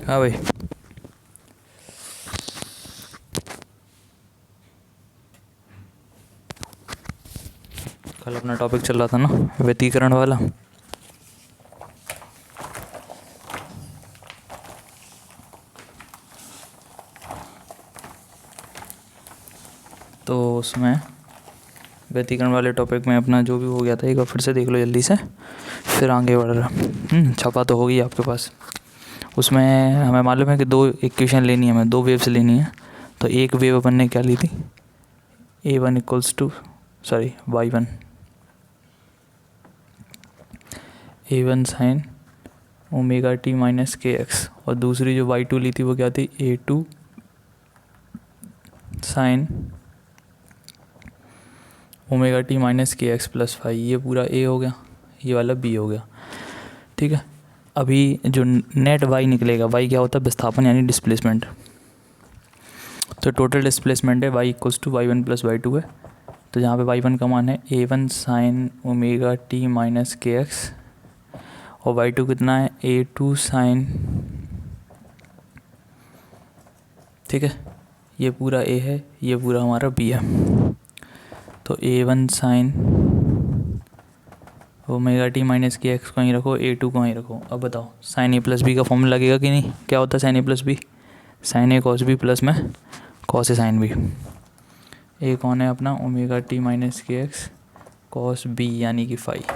हाँ भाई। कल अपना टॉपिक चल रहा था ना, व्यतीकरण वाला। तो उसमें व्यतीकरण वाले टॉपिक में अपना जो भी हो गया था एक बार फिर से देख लो जल्दी से, फिर आगे बढ़ रहा। छपा तो होगी आपके पास। उसमें हमें मालूम है कि दो इक्वेशन लेनी है, हमें दो वेव्स लेनी है। तो एक वेव अपन ने क्या ली थी, A1 equals to Y1 A1 sine omega t minus k x, और दूसरी जो Y2 ली थी वो क्या थी, A2 sign omega t minus k x plus 5। ये पूरा A हो गया, ये वाला B हो गया। ठीक है। अभी जो नेट Y निकलेगा, Y क्या होता है, विस्थापन यानी डिस्प्लेसमेंट। तो टोटल डिस्प्लेसमेंट है Y equals to Y1 plus Y2 है। तो जहाँ पे Y1 का मान है A1 sine omega t minus k x, और Y2 कितना है A2 साइन, ठीक है, ये पूरा A है, ये पूरा हमारा B है। तो A1 sine omega t minus k x को वहीं रखो, A2 को वहीं रखो। अब बताओ साइन A प्लस बी का फॉर्मूला लगेगा कि नहीं। क्या होता है sine A plus B, sine A cos B plus में cos A sine B. A कौन है अपना, omega t minus k x cos B यानी कि 5,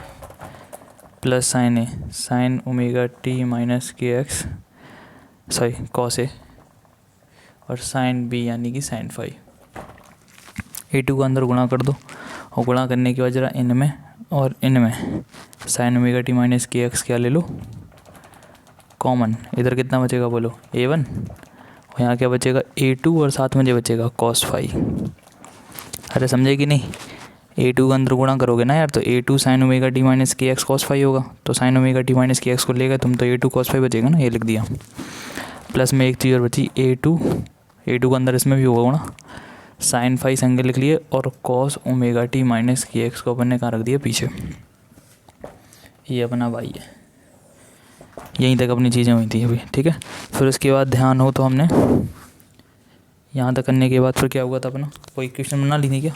plus sine A sine omega t minus k x cos ए, और sine B यानी कि sign 5। A2 को अंदर गुणा कर दो, और गुणा करने के बाद जरा इनमें और इनमें sign omega t minus k x क्या ले लो कॉमन। इधर कितना बचेगा बोलो, A1, और यहाँ क्या बचेगा A2, और साथ में जो बचेगा कॉस 5। अरे समझे कि नहीं, A2 का अंदर गुणा करोगे ना यार, तो A2 sign omega t minus k x cos 5 होगा। तो sign omega t minus k x को लेगा तुम, तो A2 कॉस 5 बचेगा ना, ये लिख दिया। प्लस में एक चीज़ और बची A2 का अंदर इसमें भी होगा ना, साइन 5 एंगल लिख लिए, और cos omega t minus k x को अपन ने कहाँ रख दिया, पीछे। ये अपना Y है। यहीं तक अपनी चीज़ें हुई थी अभी, ठीक है। फिर उसके बाद ध्यान हो तो हमने यहाँ तक करने के बाद फिर क्या हुआ था अपना, कोई इक्वेशन बना ली थी क्या।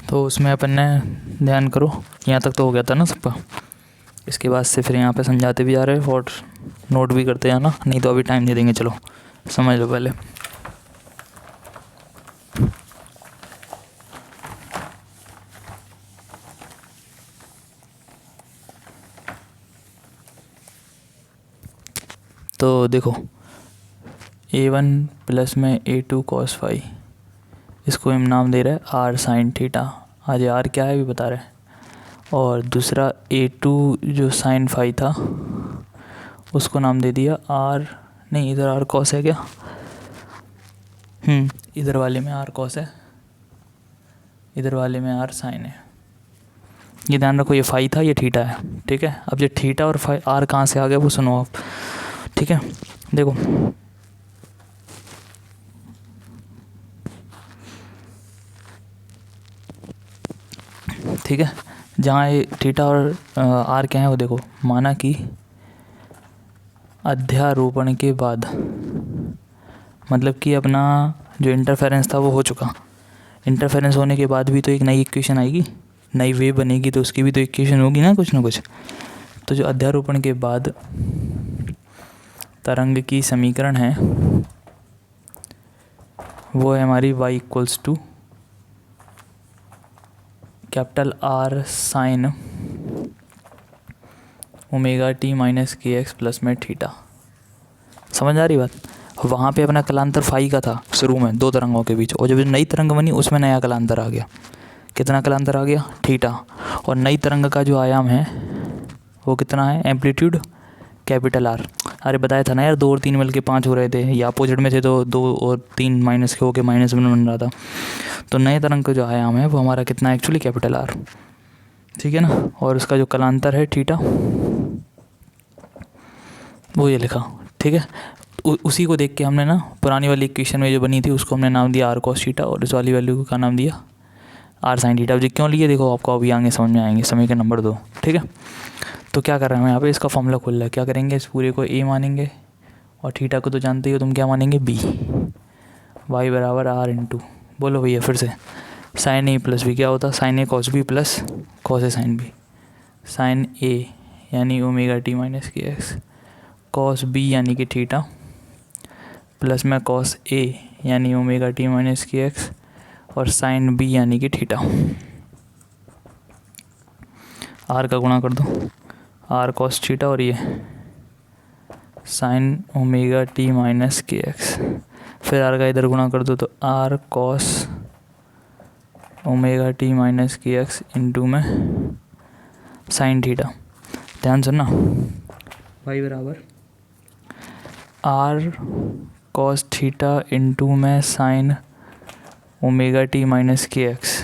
तो उसमें अपन ने ध्यान करो, यहाँ तक तो हो गया था ना सबका। इसके बाद से फिर यहाँ पे समझाते भी आ रहे और नोट भी करते जाना, नहीं तो अभी टाइम दे देंगे। चलो समझ लो पहले। तो देखो A1 प्लस में A2 कॉस 5, इसको हम नाम दे रहे हैं आर साइन थीटा। आज आर क्या है भी बता रहे हैं। और दूसरा A2 जो साइन 5 था उसको नाम दे दिया आर, नहीं इधर आर कॉस है क्या, इधर वाले में आर कॉस है, इधर वाले में आर साइन है। ये ध्यान रखो, ये 5 था, ये थीटा है, ठीक है। अब ये थीटा और 5 आर कहाँ से आ गया वो सुनो आप, ठीक है। देखो ठीक है, जहाँ ये थीटा और आर क्या है वो देखो, माना कि अध्यारोपण के बाद, मतलब कि अपना जो इंटरफेरेंस था वो हो चुका। इंटरफेरेंस होने के बाद भी तो एक नई इक्वेशन आएगी, नई वेव बनेगी, तो उसकी भी तो इक्वेशन होगी ना कुछ ना कुछ। तो जो अध्यारोपण के बाद तरंग की समीकरण है वो है हमारी y equals to capital R sine omega t minus k x plus में थीटा। समझ आ रही बात। वहाँ पे अपना कलांतर 5 का था शुरू में, दो तरंगों के बीच, और जब नई तरंग बनी उसमें नया कलांतर आ गया। कितना कलांतर आ गया, थीटा। और नई तरंग का जो आयाम है वो कितना है, एम्पलीट्यूड कैपिटल R। अरे बताया था ना यार, 2 और 3 मिल के 5 हो रहे थे, या अपोजिट में थे तो 2 और 3 माइनस के होके -1 बन रहा था। तो नए तरंग का जो आयाम है वो हमारा कितना एक्चुअली कैपिटल आर, ठीक है ना। और उसका जो कलांतर है थीटा, वो ये लिखा, ठीक है। उसी को देख के हमने ना पुरानी वाली इक्वेशन में जो बनी थी उसको हमने नाम दिया आर कॉस थीटा, और इस वाली वैल्यू का नाम दिया आर साइन थीटा। जो क्यों लिए देखो आपको अभी आगे समझ में आएंगे, समीकरण नंबर 2, ठीक है। तो क्या कर रहे हैं यहाँ पे, इसका फॉर्मूला खुल रहा है। क्या करेंगे, इस पूरे को ए मानेंगे और थीटा को तो जानते ही हो तुम, क्या मानेंगे बी। वाई बराबर आर इंटू, बोलो भैया फिर से, साइन ए प्लस बी क्या होता है, sign A cos B plus cos A sine B. Sign ए यानी omega t minus k x, cos B यानी कि थीटा, प्लस में कॉस ए यानी omega t minus k x, और साइन बी यानी कि थीटा। आर का गुणा कर दो, आर कॉस थीटा, और ये sine omega t minus k x. फिर आर का इधर गुणा कर दो तो R cos omega t minus k x into में साइन थीटा। ध्यान सुनना, वाई बराबर आर कॉस थीटा इंटू में sine omega t minus k x,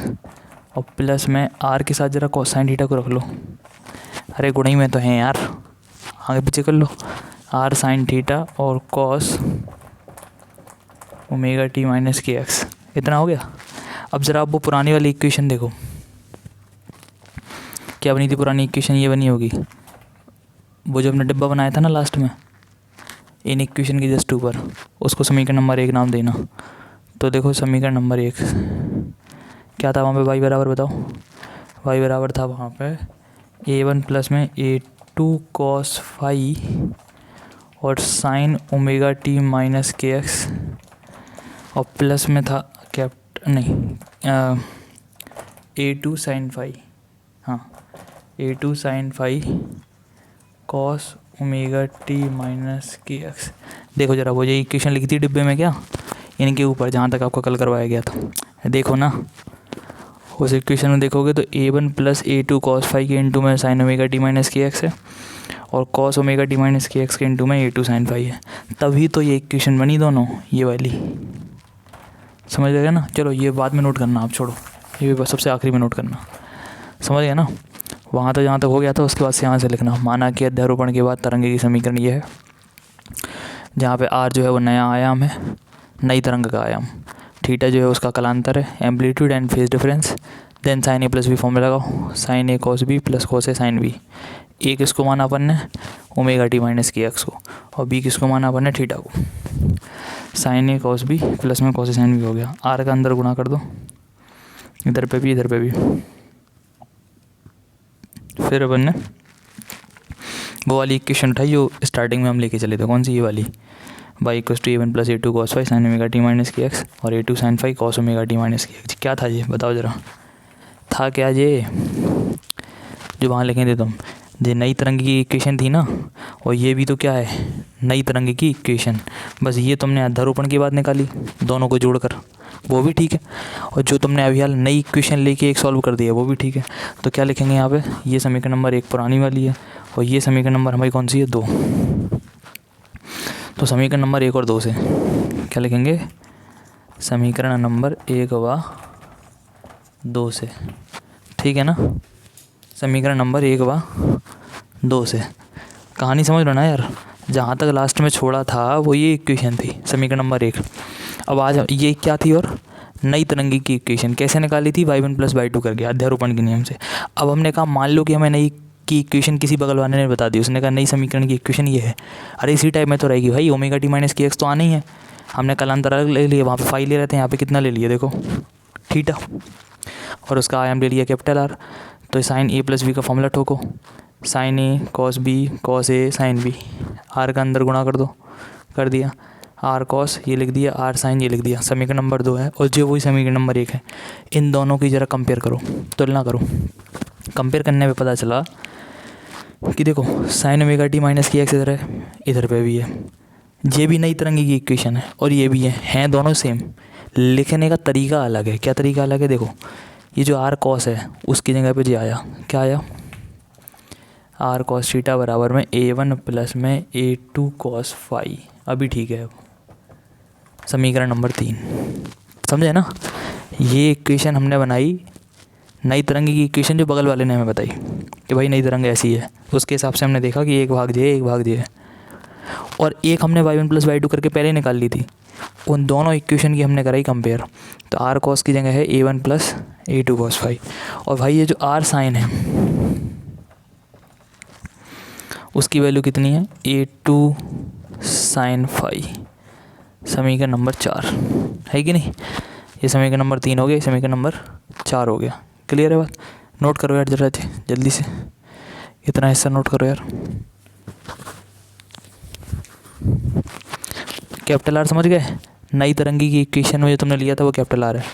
और प्लस में आर के साथ ज़रा कोसाइन थीटा को रख लो। अरे गुणाई में तो हैं यार, आगे पीछे कर लो। आर साइन थीटा और cos omega t minus k x, इतना हो गया। अब ज़रा आप वो पुरानी वाली इक्वेशन देखो, क्या बनी थी पुरानी इक्वेशन, ये बनी होगी वो जो हमने डिब्बा बनाया था ना लास्ट में, इन इक्वेशन की जस्ट ऊपर, उसको समीकरण नंबर 1 नाम देना। तो देखो समीकरण नंबर 1 क्या था वहाँ पे, वाई बराबर बताओ, वाई बराबर था वहाँ पे a1 प्लस में a2 कॉस फाई और sine omega t minus k x, और प्लस में था a2 साइन फाई, हाँ a2 sine phi cos omega t minus k x. देखो ज़रा वो जो इक्वेशन लिखी थी डिब्बे में, क्या इनके ऊपर जहाँ तक आपको कल करवाया गया था, देखो ना उस इक्वेशन में देखोगे तो a1 plus a2 cos phi के इंटू में sine omega t minus k x है, और cos omega t minus k x के इंटू में a2 साइन फाई है। तभी तो ये इक्वेशन बनी दोनों, ये वाली, समझ गए ना। चलो ये बाद में नोट करना, आप छोड़ो, ये भी सबसे आखिरी में नोट करना, समझ गए ना। वहाँ तो जहाँ तक हो गया था उसके बाद से यहाँ से लिखना, माना कि अध्यारोपण के बाद तरंग की समीकरण ये है, जहाँ पे आर जो है वो नया आयाम है, नई तरंग का आयाम, थीटा जो है उसका कलांतर है, amplitude and phase difference, then sine A plus B formula लगाओ, sine A cos B plus cos A sine B. A किसको माना अपन ने, omega t minus k x को, और बी किसको माना अपन ने, थीटा को। Sine A cos B plus में कॉस ए साइन बी हो गया। आर का अंदर गुणा कर दो, इधर पे भी इधर पे भी। फिर अपन ने वो वाली इक्वेशन उठाई जो स्टार्टिंग में हम लेके चले थे, कौन सी, ये वाली, Y equals to a1 plus a2 cos phi sine omega t minus k x और a2 sine phi cos omega t minus k x. क्या था ये बताओ ज़रा, था क्या ये जो वहाँ लिखे थे तुम, ये नई तरंग की इक्वेशन थी ना, और ये भी तो क्या है, नई तरंग की इक्वेशन। बस ये तुमने अध्यारोपण की बात निकाली दोनों को जोड़कर, वो भी ठीक है, और जो तुमने अभी हाल नई इक्वेशन लेके एक सॉल्व कर दिया वो भी ठीक है। तो क्या लिखेंगे यहाँ पे, ये समीकरण नंबर 1 पुरानी वाली है, और ये समीकरण नंबर हमारी कौन सी है, 2। तो समीकरण नंबर 1 और 2 से क्या लिखेंगे, समीकरण नंबर 1 व 2 से, ठीक है ना। समीकरण नंबर 1 व 2 से, कहानी समझ लो ना यार, जहाँ तक लास्ट में छोड़ा था वो ये इक्वेशन थी, समीकरण नंबर 1। अब आज ये क्या थी, और नई तरंगी की इक्वेशन कैसे निकाली थी, y1 प्लस y2 करके अध्यारोपण के नियम से। अब हमने कहा मान लो कि हमें नई की इक्वेशन किसी बगल वाले ने बता दी, उसने कहा नई समीकरण की इक्वेशन ये है, अरे इसी टाइप में तो रहेगी भाई, omega t minus k x तो आना ही है। हमने कलांतर अलग ले लिया, वहाँ पे फाई ले रहे थे, यहाँ पे कितना ले लिया देखो, थीटा, और उसका आयाम ले लिया कैपिटल आर। तो साइन ए प्लस बी का फॉर्मूला ठोको, sine A cos B cos A sine B, R का अंदर गुणा कर दो, कर दिया, आर कॉस ये लिख दिया, आर साइन ये लिख दिया। समीकरण नंबर 2 है, और जो वही समीकरण नंबर 1 है, इन दोनों की ज़रा कंपेयर करो, तुलना करो। कंपेयर करने में पता चला कि देखो sign omega t minus k x इधर है, इधर पे भी है, ये भी नई तरंगी की इक्वेशन है और ये भी है, हैं दोनों सेम, लिखने का तरीका अलग है। क्या तरीका अलग है, देखो ये जो आर कॉस है उसकी जगह पे जो आया, क्या आया, आर कॉस थीटा बराबर में A1 प्लस में A2 कॉस फाई। अभी ठीक है। समीकरण नंबर 3, समझे ना। ये इक्वेशन हमने बनाई नई तरंग की इक्वेशन जो बगल वाले ने हमें बताई कि भाई नई तरंग ऐसी है, उसके हिसाब से हमने देखा कि एक भाग जे एक भाग जे है, और एक हमने y1 प्लस y2 करके पहले निकाल ली थी। उन दोनों इक्वेशन की हमने कराई कंपेयर। तो आर कॉस की जगह है A1 plus A2 cos phi, और भाई ये जो आर साइन है उसकी वैल्यू कितनी है A2 साइन फाई। समीकरण नंबर 4 है कि नहीं। ये समीकरण नंबर 3 हो गया, समीकरण नंबर 4 हो गया। क्लियर है बात। नोट करो यार जरा जल्दी से, इतना हिस्सा नोट करो यार। कैपिटल आर समझ गए। नई तरंगी की इक्वेशन में जो तुमने लिया था वो कैपिटल आर है।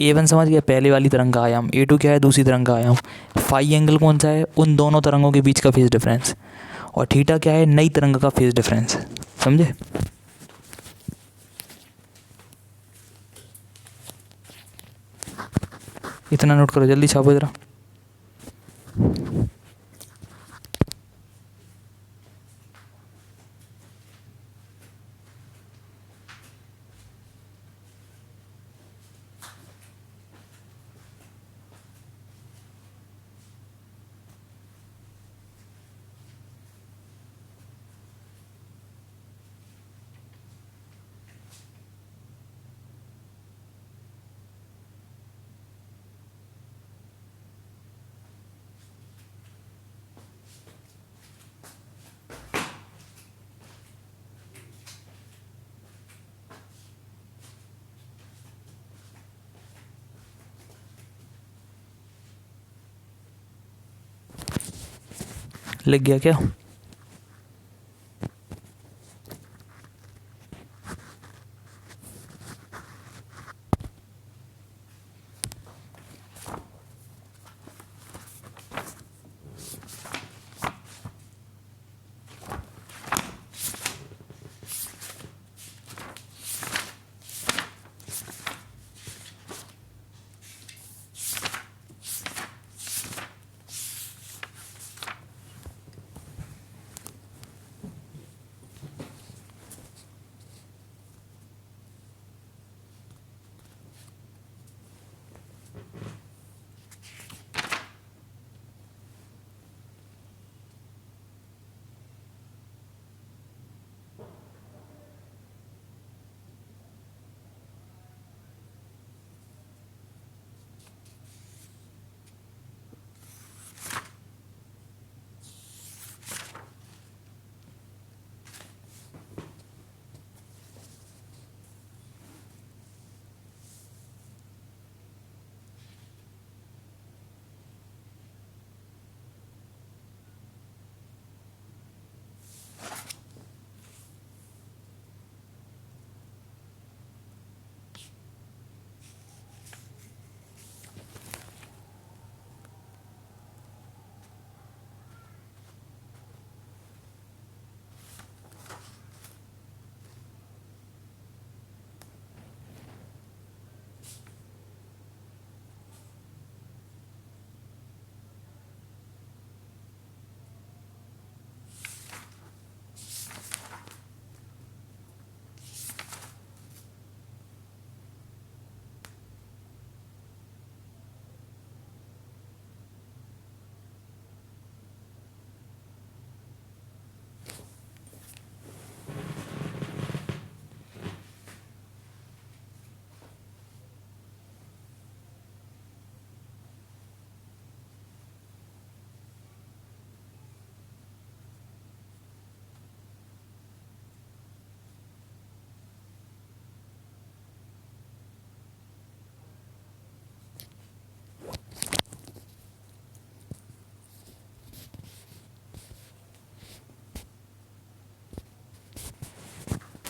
A1 समझ गया, पहले वाली तरंग का आयाम। A2 क्या है, दूसरी तरंग का आयाम। फाई एंगल कौन सा है, उन दोनों तरंगों के बीच का फेज डिफरेंस। और थीटा क्या है, नई तरंग का फेज डिफरेंस। समझे। इतना नोट करो, जल्दी छापो जरा। लिख गया क्या।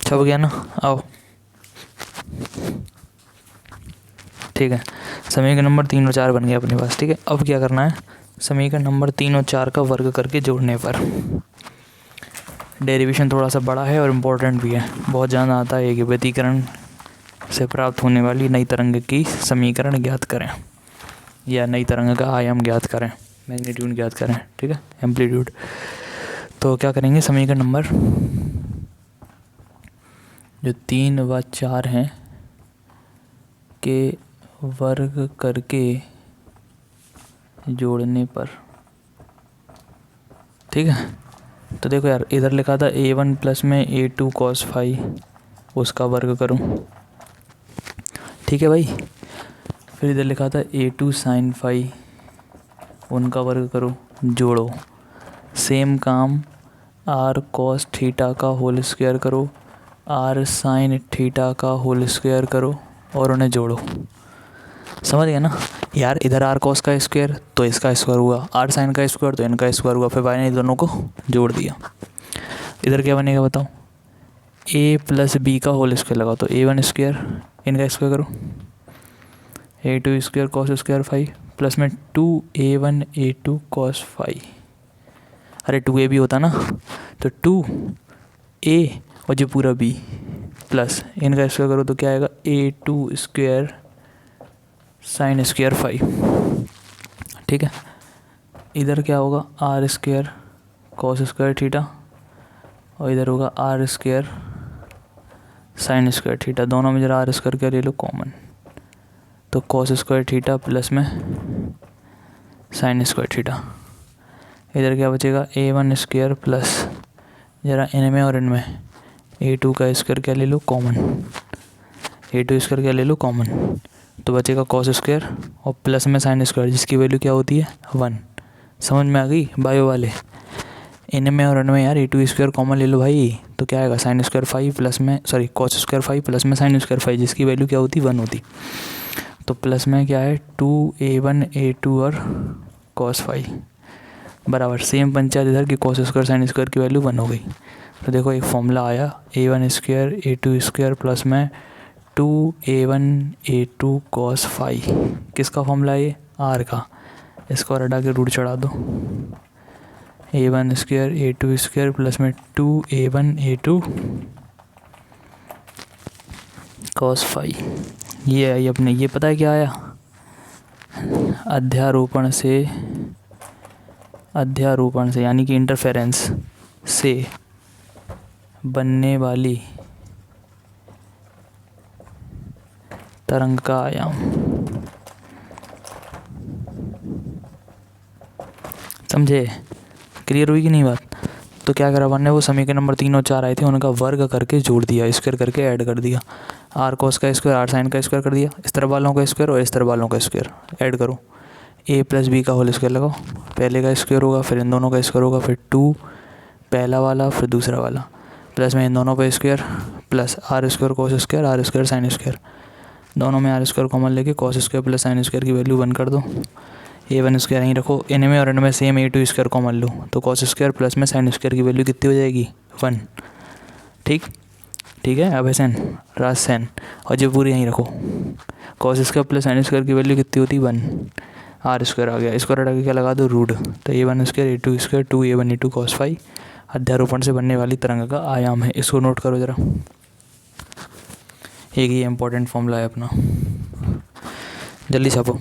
छप गया ना। आओ ठीक है। समीकरण नंबर 3 और 4 बन गया अपने पास। ठीक है, अब क्या करना है, समीकरण नंबर 3 और 4 का वर्ग करके जोड़ने पर। डेरिवेशन थोड़ा सा बड़ा है और इम्पोर्टेंट भी है, बहुत ज़्यादा आता है कि व्यतिकरण से प्राप्त होने वाली नई तरंग की समीकरण ज्ञात करें या नई तरंग का आयाम ज्ञात करें। मैग्नीट्यूड ज्ञात करें, ठीक है, एम्पलीट्यूड। तो क्या करेंगे, समीकरण नंबर जो 3 व 4 हैं के वर्ग करके जोड़ने पर, ठीक है। तो देखो यार, इधर लिखा था a1 प्लस में a2 cos फाई, उसका वर्ग करूँ, ठीक है भाई। फिर इधर लिखा था a2 sin फाई, उनका वर्ग करो, जोड़ो। सेम काम r cos थीटा का होल स्क्वायर करो, r sin थीटा का होल स्क्वायर करो और उन्हें जोड़ो। समझ गया ना यार, इधर r cos का स्क्वायर तो इसका स्क्वायर हुआ, r sin का स्क्वायर तो इनका स्क्वायर हुआ, फिर y ने दोनों को जोड़ दिया। इधर क्या बनेगा बताओ, a प्लस बी का होल स्क्वायर लगाओ तो a1 स्क्वायर, इनका स्क्वायर करो, a2 square cos square phi plus में 2a1 a2 cos फाई। अरे 2a भी होता ना, तो 2a और जो पूरा b प्लस इनका स्क्वायर करो तो क्या आएगा, a2 square sine square phi, ठीक है। इधर क्या होगा, R square cos square theta और इधर होगा R square sine square theta. दोनों में जरा आर स्क्वायर क्या ले लो कॉमन, तो कॉस स्क्वायर थीटा प्लस में साइन स्क्वायर थीटा। इधर क्या बचेगा, a1 स्क्वायर प्लस जरा इनमें और इनमें a2 का स्क्वायर क्या ले लो कॉमन, a2 स्क्वायर क्या ले लो कॉमन, तो बचेगा कॉस स्क्वायर और प्लस में साइन स्क्वायर जिसकी वैल्यू क्या होती है 1। समझ में आ गई बायो वाले, इनमें और इनमें यार a2 स्क्वायर कॉमन ले लो भाई, तो क्या आएगा साइन स्क्वायर फाइव प्लस में sorry cos square five plus में साइन स्क्वायर फाइव जिसकी वैल्यू क्या होती 1 होती। तो प्लस में क्या है 2a1 a2 और कॉस फाइव बराबर सेम पंचायत इधर की कॉस स्क्वायर साइन स्क्वायर की वैल्यू 1 हो गई। तो देखो एक फॉर्मूला आया a1 square a2 square plus में 2a1 a2 cos फाई, किसका फॉर्मूला है ये, आर का। इसको हटा के रूट चढ़ा दो, a1 square a2 square plus में 2a1 a2 cos फाई। ये आई अपने, ये पता है क्या आया, अध्यारोपण से यानी कि इंटरफेरेंस से बनने वाली तरंग का आयाम। समझे, क्लियर हुई कि नहीं बात। तो क्या करा अपन ने, वो समीकरण नंबर 3 और 4 आए थे उनका वर्ग करके जोड़ दिया, स्क्वायर करके ऐड कर दिया, आर कोस का स्क्वायर आर साइन का स्क्वायर कर दिया, इस तरफ वालों का स्क्वायर और इस तरफ वालों का स्क्वायर ऐड करो, a प्लस बी का होल स्क्वायर लगाओ, पहले का स्क्वायर होगा फिर इन दोनों का स्क्वायर होगा फिर 2 पहला वाला फिर दूसरा वाला प्लस में इन दोनों का square plus R square cos square R square sine square, दोनों में आर स्क्वायर कॉमन लेके cos square plus sine square की वैल्यू 1 कर दो, a1 स्क्वायर यहीं रखो, इनमें और इनमें सेम a2 स्क्वायर कॉमन लो तो कॉस स्क्वायर प्लस में साइन स्क्वायर की वैल्यू कितनी हो जाएगी 1। ठीक है, अब एसन राज सैन और जो पूरी यहीं रखो, cos square plus sine square की वैल्यू कितनी होती 1, आर स्क्वायर आ गया, इसको हटा के क्या लगा दो रूट, तो a1 square a2 square 2a1 a2 cos phi अध्यारोपण से बनने वाली तरंग का आयाम है। इसको नोट करो ज़रा, एक ही इम्पोर्टेंट फॉर्मूला है अपना, जल्दी छापो।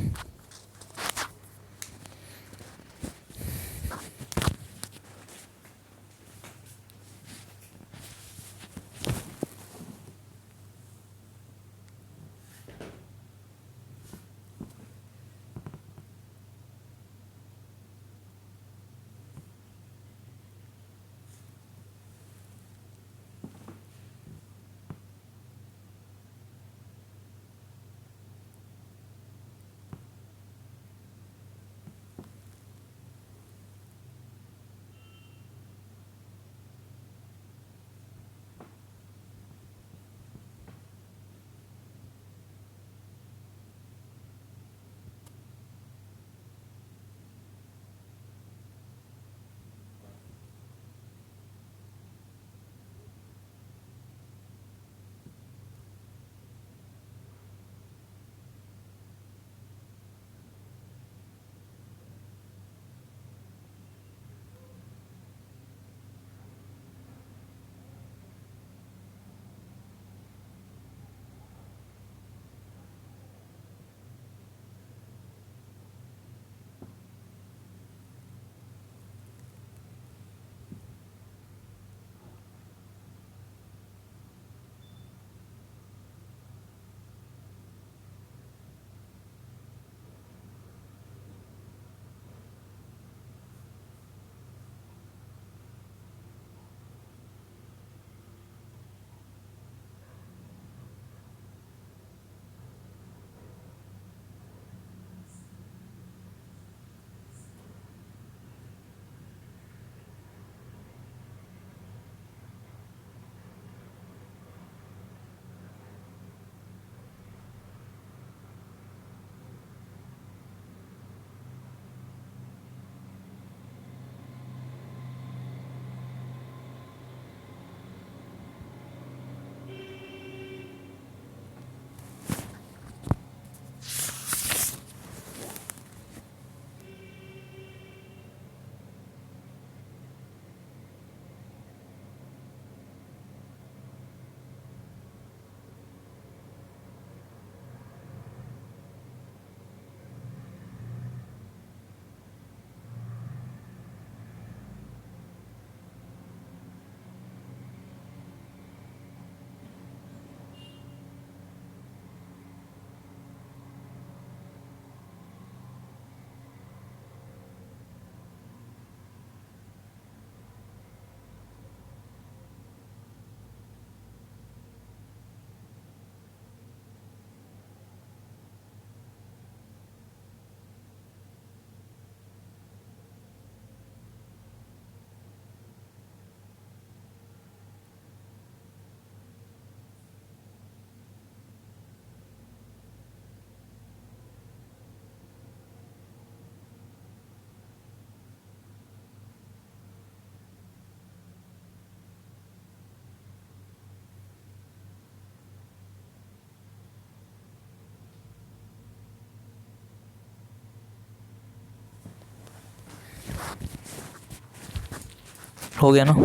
हो गया ना,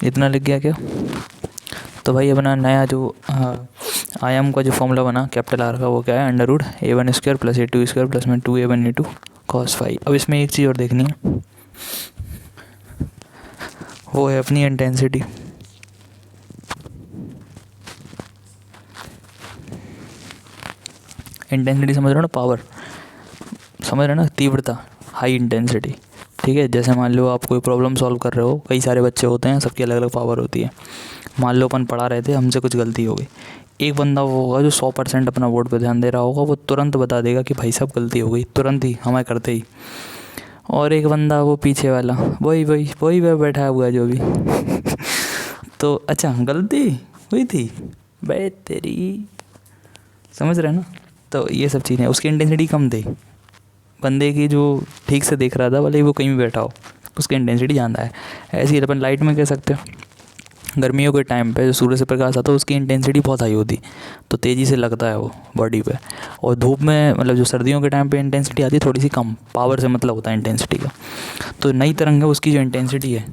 इतना लिख गया क्या। तो भाई अपना नया जो आयाम का जो फॉर्मूला बना कैपिटल आर का, वो क्या है, under root a1² plus a2² plus में 2a1 a2 cos फाई। अब इसमें एक चीज़ और देखनी है, वो है अपनी इंटेंसिटी। इंटेंसिटी समझ रहे हो ना, पावर समझ रहे हो ना, तीव्रता, हाई इंटेंसिटी। ठीक है, जैसे मान लो आप कोई प्रॉब्लम सॉल्व कर रहे हो, कई सारे बच्चे होते हैं, सबकी अलग अलग पावर होती है। मान लो अपन पढ़ा रहे थे, हमसे कुछ गलती हो गई, एक बंदा वो होगा जो 100% अपना बोर्ड पे ध्यान दे रहा होगा, वो तुरंत बता देगा कि भाई साहब गलती हो गई, तुरंत ही हमें करते ही। और एक बंदा वो पीछे वाला, वही वही वही वह बैठा हुआ है जो भी तो अच्छा गलती हुई थी बे तेरी, समझ रहे हैं ना। तो ये सब चीज़ें, उसकी इंटेंसिटी कम थी बंदे की, जो ठीक से देख रहा था, भले ही वो कहीं भी बैठा हो, उसकी इंटेंसिटी ज़्यादा है। ऐसे ही अपन लाइट में कह सकते हो, गर्मियों के टाइम पे जो सूर्य से प्रकाश आता है उसकी इंटेंसिटी बहुत हाई होती, तो तेज़ी से लगता है वो बॉडी पे। और धूप में, मतलब जो सर्दियों के टाइम पे इंटेंसिटी आती है थोड़ी सी कम, पावर से मतलब होता है इंटेंसिटी का। तो नई तरंग है, उसकी जो इंटेंसिटी है,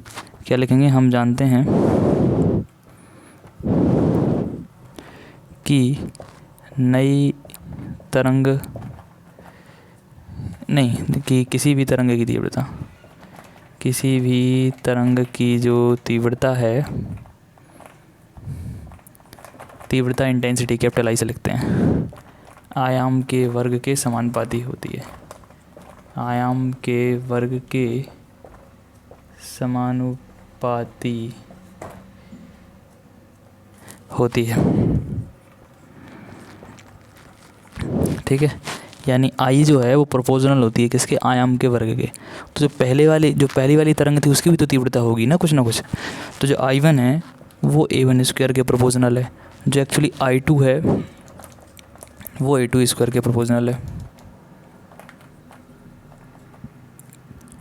क्या लिखेंगे, हम जानते हैं कि नई तरंग नहीं, कि किसी भी तरंग की तीव्रता, किसी भी तरंग की जो तीव्रता है, तीव्रता इंटेंसिटी कैपिटल आई से लिखते हैं, आयाम के वर्ग के समानुपाती होती है। आयाम के वर्ग के समानुपाती होती है। ठीक है, यानी आई जो है वो प्रोपोर्शनल होती है किसके, आयाम के वर्ग के। तो जो पहली वाली तरंग थी उसकी भी तो तीव्रता होगी ना कुछ ना कुछ। तो जो I1 है वो a1² के प्रोपोर्शनल है, जो एक्चुअली I2 है वो a2² के प्रोपोर्शनल है,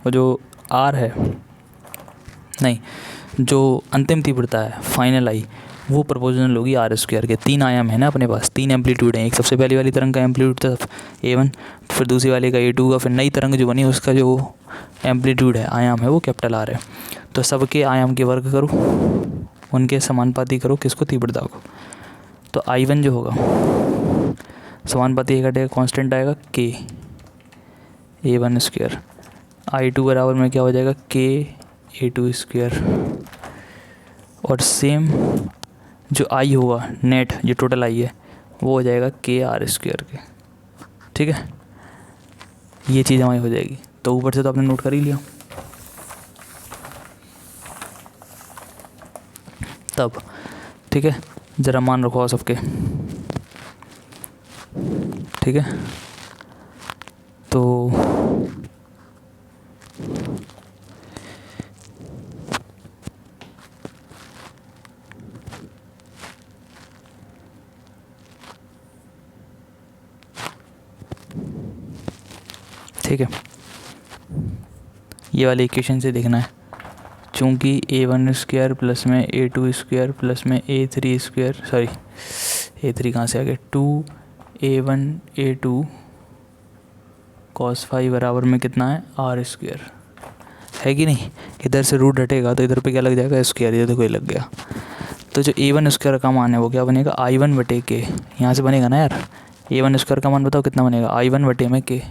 और जो R है, नहीं, जो अंतिम तीव्रता है फाइनल आई, वो प्रोपोर्शनल होगी r²। के 3 आयाम है ना अपने पास, 3 एम्पलीट्यूड हैं। एक सबसे पहली वाली तरंग का एम्पलीट्यूड था a1, फिर दूसरी वाली का a2 का, फिर नई तरंग जो बनी उसका जो एम्पलीट्यूड है, आयाम है, वो कैपिटल R है। तो सबके आयाम के वर्ग करो, उनके समानुपाती करो किसको, तीव्रता को। तो I1 जो होगा समानुपाती घटेगा, कांस्टेंट आएगा k a1², I2 बराबर में क्या हो जाएगा, k a2²। और सेम जो आई होगा नेट, जो टोटल आई है, वो हो जाएगा k r² के। ठीक है, ये चीज़ हमारी हो जाएगी। तो ऊपर से तो आपने नोट कर ही लिया। तब ठीक है, ज़रा मान रखो सबके। ठीक है, तो ठीक है, ये वाली इक्वेशन से देखना है, चूँकि a1² प्लस में a2² प्लस में a3², सॉरी a3 कहाँ से आ गया, 2a1 a2 cos फाई बराबर में कितना है, r², है कि नहीं। इधर से रूट हटेगा तो इधर पे क्या लग जाएगा, स्क्वायर, ये तो कोई लग गया। तो जो a1² का मान है वो क्या बनेगा, I1 बटे k, यहाँ से बनेगा ना यार। a1² का मान बताओ कितना बनेगा, I1 बटे में k।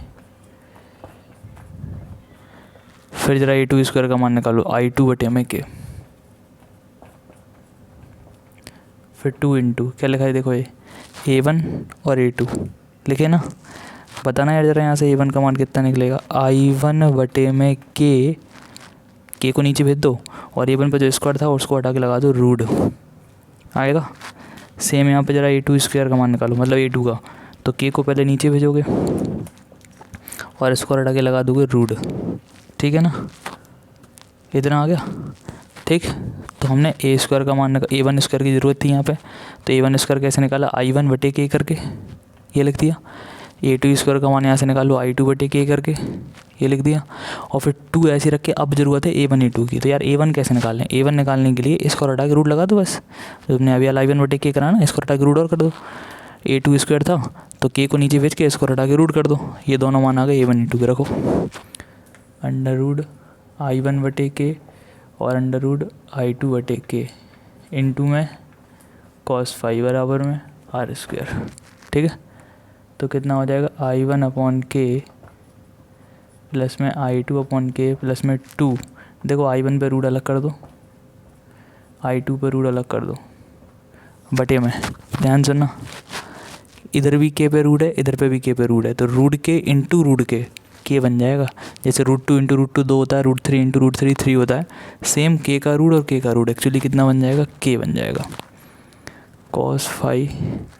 फिर जरा a2² का मान निकालो, I2 बटे में k। फिर 2 इंटू क्या लिखा है, देखो ये a1 और a2 लिखे ना। बताना यार जरा यहाँ से a1 का मान कितना निकलेगा, I1 बटे में k को नीचे भेज दो, और a1 पर जो स्क्वायर था उसको हटा के लगा दो रूट, आएगा। सेम यहाँ पे जरा a2² का मान निकालो, मतलब a2 का, तो k को पहले नीचे भेजोगे और स्क्वायर हटा के लगा दोगे रूट। ठीक है ना, इतना आ गया। ठीक, तो हमने a² का मान a1² की ज़रूरत थी यहाँ पे, तो a1² कैसे निकाला, I1 बटे k करके, ये लिख दिया। a2² का मान यहाँ से निकालो, I2 बटे k करके, ये लिख दिया। और फिर 2 ऐसे रख के अब ज़रूरत है a1 a2 की। तो यार a1 कैसे निकालें, a1 निकालने के लिए इसको हटा के रूट लगा दो बस। तो तुमने अभी I1 बटे k करा ना, इसको हटा के रूट और कर दो। a2² था तो k को नीचे भेज के इसको हटा के रूट कर दो, ये दोनों मान आ गए a1 a2 के, रखो अंडर रूट I1/k और अंडर रूट I2/k इंटू में cos फाई बराबर में r²। ठीक है, तो कितना हो जाएगा I1/k प्लस में I2/k प्लस में 2। देखो I1 पे रूट अलग कर दो, I2 पे रूट अलग कर दो, बटे में ध्यान सुनना, इधर भी के पे रूट है, इधर पे भी के पे रूट है, तो रूट के इंटू रूट के बन जाएगा। जैसे √2 इंटू √2 2 होता है, √3 इंटू √3 3 होता है, सेम के का रूट और के का रूट एक्चुअली कितना बन जाएगा, के बन जाएगा cos फाई।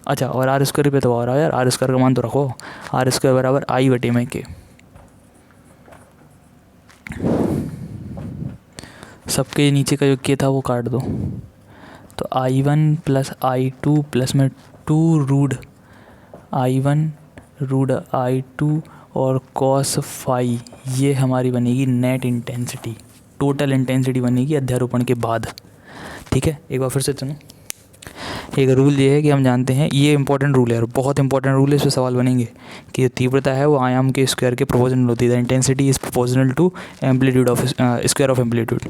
अच्छा, और r² पे तो और यार r² का मान तो रखो, r² बराबर I/k। सबके नीचे का जो के था वो काट दो, तो I1 प्लस I2 प्लस में 2 रूट I1 रूट I2 और cos फाई, ये हमारी बनेगी नेट इंटेंसिटी, टोटल इंटेंसिटी बनेगी अध्यारोपण के बाद। ठीक है, एक बार फिर से सुनो, एक रूल ये है कि हम जानते हैं, ये इंपॉर्टेंट रूल है और बहुत इंपॉर्टेंट रूल है, इस पर सवाल बनेंगे कि जो तीव्रता है वो आयाम के स्क्वायर के प्रोपोर्शनल होती है। Intensity is proportional to amplitude of square of amplitude,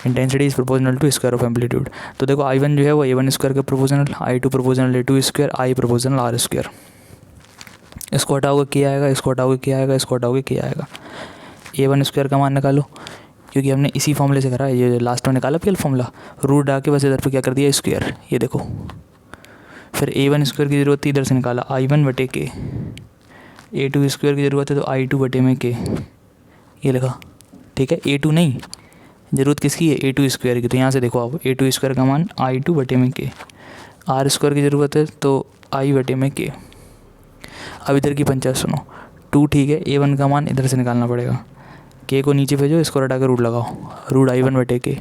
intensity is proportional to square of amplitude. तो देखो I1 जो है वो A1 स्क्वायर के प्रोपोर्शनल, I2 proportional A2 square, I proportional R²। इसको हटाओगे क्या आएगा, इसको हटाओगे क्या आएगा, इसको हटाओगे क्या आएगा। A1 स्क्वायर का मान निकालो, क्योंकि हमने इसी फॉर्मूले से करा है, ये लास्ट में निकाला पीएल फॉर्मूला, रूट डाल के बस इधर पे क्या कर दिया स्क्वायर, ये देखो। फिर A1 स्क्वायर की ज़रूरत थी, इधर से निकाला I1/k, A2 स्क्वायर की ज़रूरत है तो I2/k, ये लिखा। ठीक है, A2 नहीं, ज़रूरत किसकी है, A2 स्क्वायर की, तो यहाँ से देखो आप A2 स्क्वायर का मान I2/k, R² की ज़रूरत है तो I/k। अब इधर की पंचायत सुनो, 2 ठीक है, A1 का मान इधर से निकालना पड़ेगा, के को नीचे भेजो, इसको हटा के रूट लगाओ, रूट I1/k।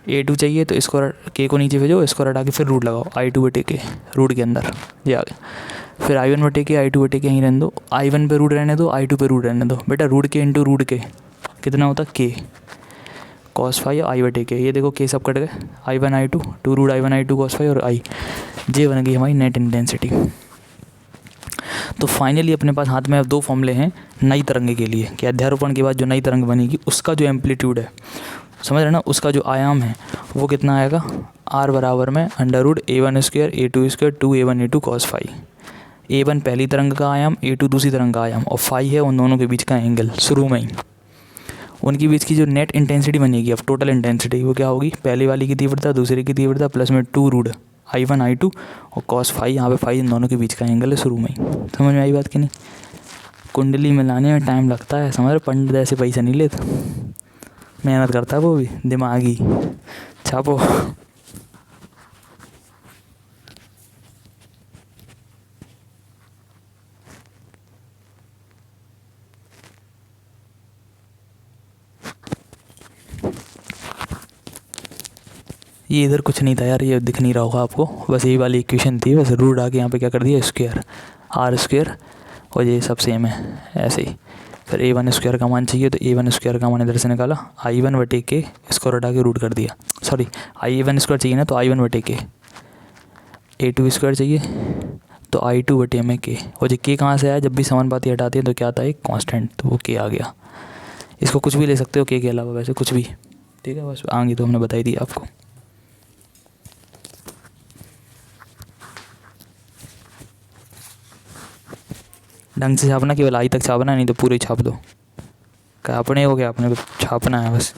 A2 चाहिए तो इसको के को नीचे भेजो, इसको हटा के फिर रूट लगाओ I2/k, रूट के अंदर ये आ गया। फिर I1/k I2/k यहीं रहने दो, I1 पे रूट रहने दो, I2 पे रूट रहने दो, बेटा रूट के इंटू रूट के कितना होता k, cos फाई I/k, ये देखो के सब कट गए, I1 I2 2 root I1 I2 cos phi और I, ये बन गई हमारी नेट इंटेंसिटी। तो फाइनली अपने पास हाथ में अब 2 फॉर्मूले हैं नई तरंग के लिए, कि अध्यारोपण के बाद जो नई तरंग बनेगी उसका जो एम्पलीट्यूड है, समझ रहे ना, उसका जो आयाम है वो कितना आएगा, r बराबर में under root A1 square A2 square 2A1 A2 cos फाई। A1 पहली तरंग का आयाम, A2 दूसरी तरंग का आयाम, और फाई है उन दोनों के बीच का एंगल शुरू में ही। उनके बीच की जो नेट इंटेंसिटी बनेगी, अब टोटल इंटेंसिटी वो क्या होगी, पहली वाली की तीव्रता दूसरे की तीव्रता प्लस में 2 रूट I1 I2 और cos फाई, यहाँ पे फाई इन दोनों के बीच का एंगल है शुरू में ही। समझ में आई बात कि नहीं। कुंडली मिलाने में टाइम लगता है, समझ रहे, पंडित ऐसे पैसा नहीं लेते, मेहनत करता है वो भी, दिमागी छापो। ये इधर कुछ नहीं था यार, ये दिख नहीं रहा होगा आपको, बस यही वाली इक्वेशन थी, बस रूट आके यहाँ पे क्या कर दिया स्क्वायर, R² और ये सब सेम है ऐसे ही। फिर A1 स्क्वायर का मान चाहिए तो A1 स्क्वायर का मान इधर से निकाला, I1/k, इसको हटा के रूट कर दिया, सॉरी I1 स्क्वायर चाहिए ना तो I1/k, A2 स्क्वायर चाहिए तो I2/k, और जो k कहाँ से आया, जब भी समानुपाती हटाते हैं तो क्या आता है एक कांस्टेंट, तो वो k आ गया। इसको कुछ भी ले सकते हो k के अलावा, वैसे कुछ भी, ठीक है, बस आगे तो हमने बताई दी आपको। ढंग से छापना, केवल आई तक छापना, नहीं तो पूरे छाप दो, क्या अपने हो गया, अपने को छापना है बस।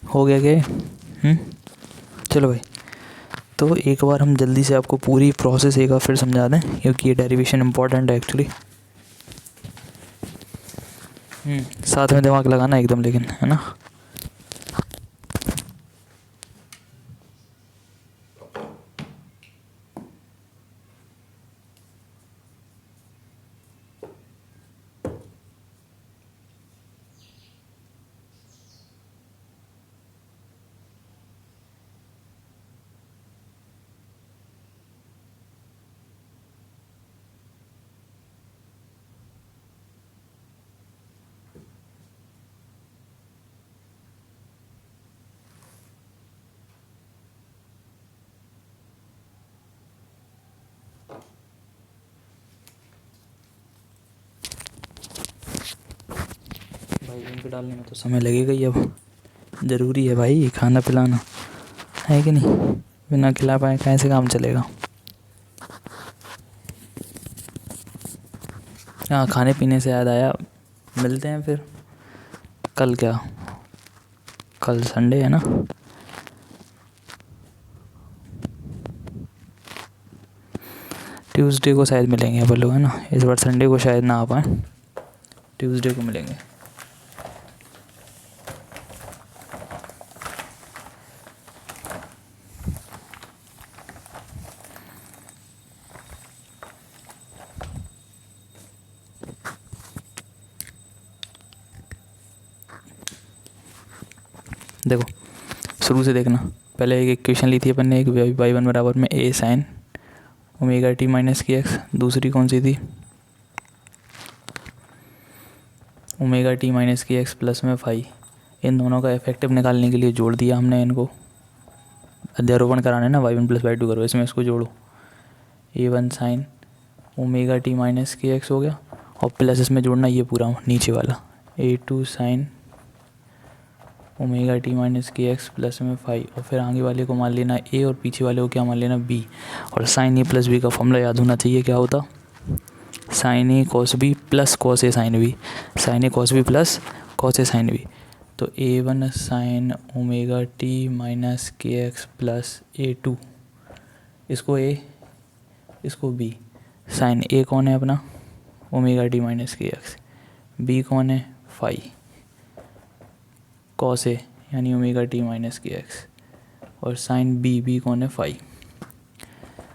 हो गया क्या? चलो भाई, तो एक बार हम जल्दी से आपको पूरी प्रोसेस एक बार फिर समझा दें, क्योंकि ये डेरिवेशन इम्पॉर्टेंट है एक्चुअली। साथ में दिमाग लगाना एकदम, लेकिन है ना। भाई इनको डालने में तो समय लगेगा ही, अब ज़रूरी है भाई खाना पिलाना, है कि नहीं। बिना खिला पाए कैसे काम चलेगा। हाँ, खाने पीने से याद आया, मिलते हैं फिर कल। क्या कल संडे है ना? ट्यूसडे को शायद मिलेंगे अपन लोग, है ना। इस बार संडे को शायद ना आ पाए, ट्यूसडे को मिलेंगे। देखो शुरू से देखना, पहले एक इक्वेशन ली थी अपन ने, एक y1 बराबर में a sign omega t minus k x. दूसरी कौन सी थी? Omega t minus k x plus में फाई। इन दोनों का इफेक्टिव निकालने के लिए जोड़ दिया हमने इनको, अध्यारोपण कराने ना, y1 प्लस y2 करो, इसमें इसको जोड़ो। a1 sine omega t minus k x हो गया, और प्लस इसमें जोड़ना ये पूरा नीचे वाला a2 sign omega t minus k x plus में फाई। और फिर आगे वाले को मान लेना ए, और पीछे वाले को क्या मान लेना बी। और साइन ए प्लस बी का फॉर्मूला याद होना चाहिए, क्या होता? Sign A cos B plus cos A sine B. Sign A cos B plus cos A sine B. तो a1 sine omega t minus k x plus a2, इसको ए इसको B. Sign ए कौन है अपना? Omega t minus k x. B कौन है? Phi. Cos A यानी omega t minus k x, और साइन बी कौन है? फाई।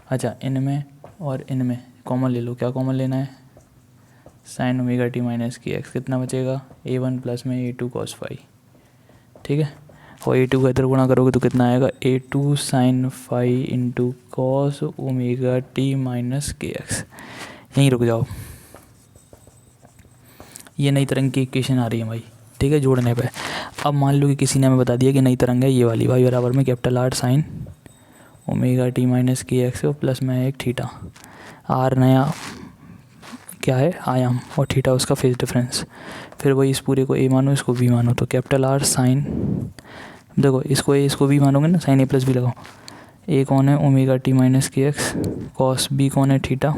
अच्छा, इनमें और इनमें कॉमन ले लो, क्या कॉमन लेना है? Sign omega t minus k x. कितना बचेगा? a1 प्लस में a2 कॉस फाई, ठीक है। और a2 का इधर गुणा करोगे तो कितना आएगा? a2 sine phi into cos omega t minus k x. यहीं रुक जाओ, ये नई तरंग की इक्वेशन आ रही है भाई, ठीक है, जोड़ने पे। अब मान लो कि किसी ने हमें बता दिया कि नई तरंग है ये वाली, y बराबर में capital R sign omega t minus k x और प्लस में एक थीटा। आर नया क्या है? आयाम, और थीटा उसका फेज डिफरेंस। फिर वही इस पूरे को ए मानो, इसको बी मानो, तो कैपिटल आर साइन, देखो इसको ए इसको बी मानोगे ना, साइन ए प्लस बी लगाओ। ए कौन है? Omega t minus k x, cos B कौन है? थीटा।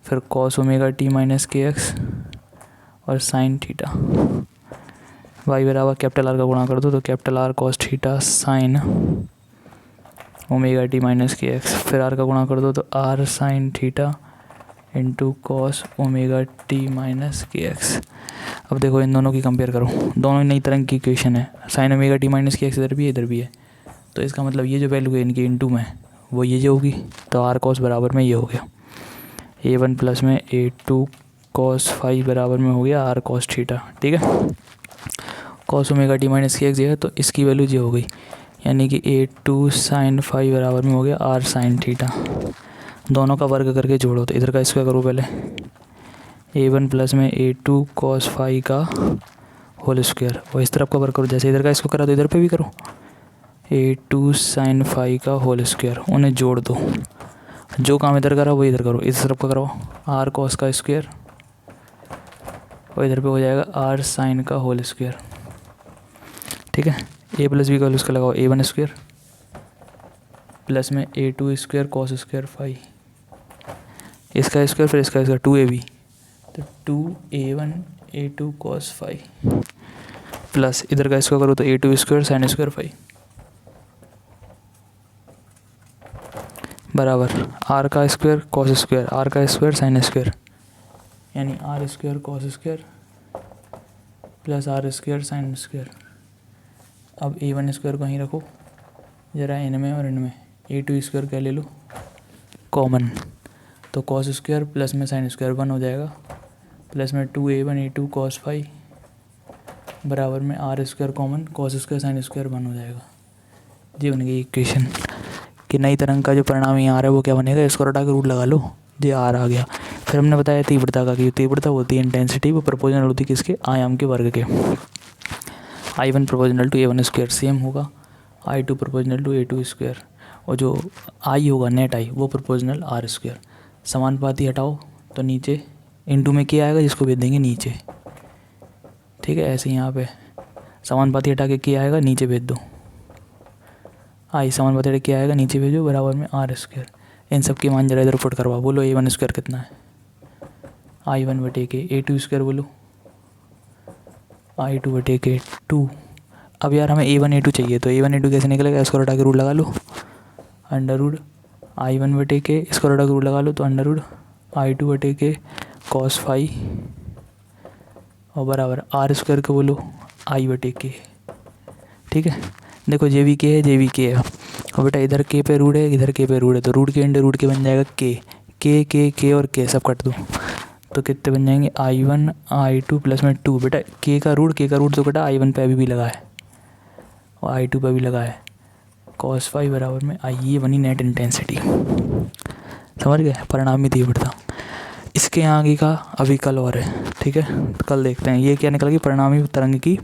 फिर cos omega t minus k x और साइन थीटा। वाई बराबर कैपिटल आर का गुणा कर दो, तो capital R cos theta sine omega t minus k x. फिर आर का गुणा कर दो तो R sine theta into cos omega t minus k x. अब देखो इन दोनों की कंपेयर करो, दोनों नई तरंग की इक्वेशन है। Sign omega t minus k x इधर भी है, इधर भी है, तो इसका मतलब ये जो वैल्यू है इनकी इनटू में वो ये जो होगी, तो आर कॉस बराबर में ये हो गया a1 प्लस में a2 कॉस फाई बराबर में हो गया आर कॉस थीटा, ठीक है। Cos omega t minus k x है, तो इसकी वैल्यू ये हो गई, यानी कि a2 साइन फाई बराबर में हो गया आर साइन थीटा। दोनों का वर्ग करके जोड़ो, तो इधर का स्क्वायर करो पहले, a1 प्लस में a2 कॉस फाई का होल स्क्वायर, और इस तरफ का वर्ग करो, जैसे इधर का इसको करा तो इधर पे भी करो, a2 साइन फाई का होल स्क्वायर, उन्हें जोड़ दो। जो काम इधर करा वो इधर करो, इस तरफ का करो आर कॉस का स्क्वायर, और इधर पे हो जाएगा आर साइन का होल स्क्वायर, ठीक है। ए प्लस बी का होल स्क्वायर लगाओ, a1 स्क्वायर प्लस में a2 square cos square phi, इसका स्क्वायर फिर इसका 2ab, तो 2a1 a2 cos phi. Plus इधर का स्क्वायर करो तो A2 square sine square phi बराबर आर का स्क्वायर कॉस स्क्वायर आर का स्क्वायर साइन स्क्वायर यानी R square cos square plus R square sine square. अब A1 स्क्वायर कहीं रखो ज़रा इनमें और इनमें A2 स्क्वायर क्या ले लो कॉमन तो कॉस स्क्वायर प्लस में साइन स्क्वायर 1 हो जाएगा प्लस में 2A1 A2 कॉस फाई बराबर में R square common cos square sine square 1 हो जाएगा। ये बन गई इक्वेशन कि नई तरंग का जो परिणाम यहाँ आ रहा है वो क्या बनेगा, इसको हटा के रूट लगा लो, ये आर आ गया। फिर हमने बताया तीव्रता का कि तीव्रता होती है इंटेंसिटी, वो प्रोपोर्शनल होती है किसके, आयाम के वर्ग के। I1 proportional to A1 square same होगा, I2 proportional to A2 square, और जो आई होगा नेट आई वो प्रोपोर्शनल आर स्क्वायर। समानुपाती हटाओ तो नीचे इनटू में क्या आएगा जिसको भेज देंगे नीचे, ठीक है। ऐसे यहाँ पे समानुपाती हटा के क्या आएगा नीचे भेज दो, आई समानुपाती हटा क्या आएगा नीचे भेजो बराबर में आर स्क्वायर। इन सब की मान जरा इधर पुट करवा, बोलो A1 स्क्वायर कितना है, I1 बटे के A2 स्क्वायर बोलो I2 बटे के 2। अब यार हमें A1 A2 चाहिए तो A1 A2 कैसे निकलेगा, इसको हटा के रूट लगा लो, अंडर रूट I1 बटे के, इसको हटा के रूट लगा लो तो अंडर रूट I2 बटे के कॉस फाई और बराबर आर स्क्वायर के बोलो आई बटे के, ठीक है। देखो जे भी के है, जे भी के है, और बेटा इधर के पे रूट है, इधर के पे रूट है, तो रूट के इंटू रूट के बन जाएगा के और के सब कट दो तो कितने बन जाएंगे I1 I2 प्लस में 2। बेटा के का रूट तो बेटा I1 पे अभी भी लगा है और I2 पे भी लगा है, कॉस फाई बराबर में आई, ये बनी नेट इंटेंसिटी। समझ गए, परिणामी तीव्रता। इसके आगे का अभी कल और है, ठीक है, तो कल देखते हैं ये क्या निकल गई, परिणामी तरंग की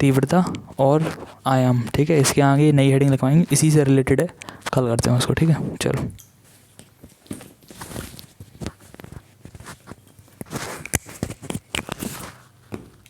तीव्रता और आयाम, ठीक है। इसके आगे नई हेडिंग लिखवाएंगे, इसी से रिलेटेड है, कल करते हैं उसको, ठीक है। चलो।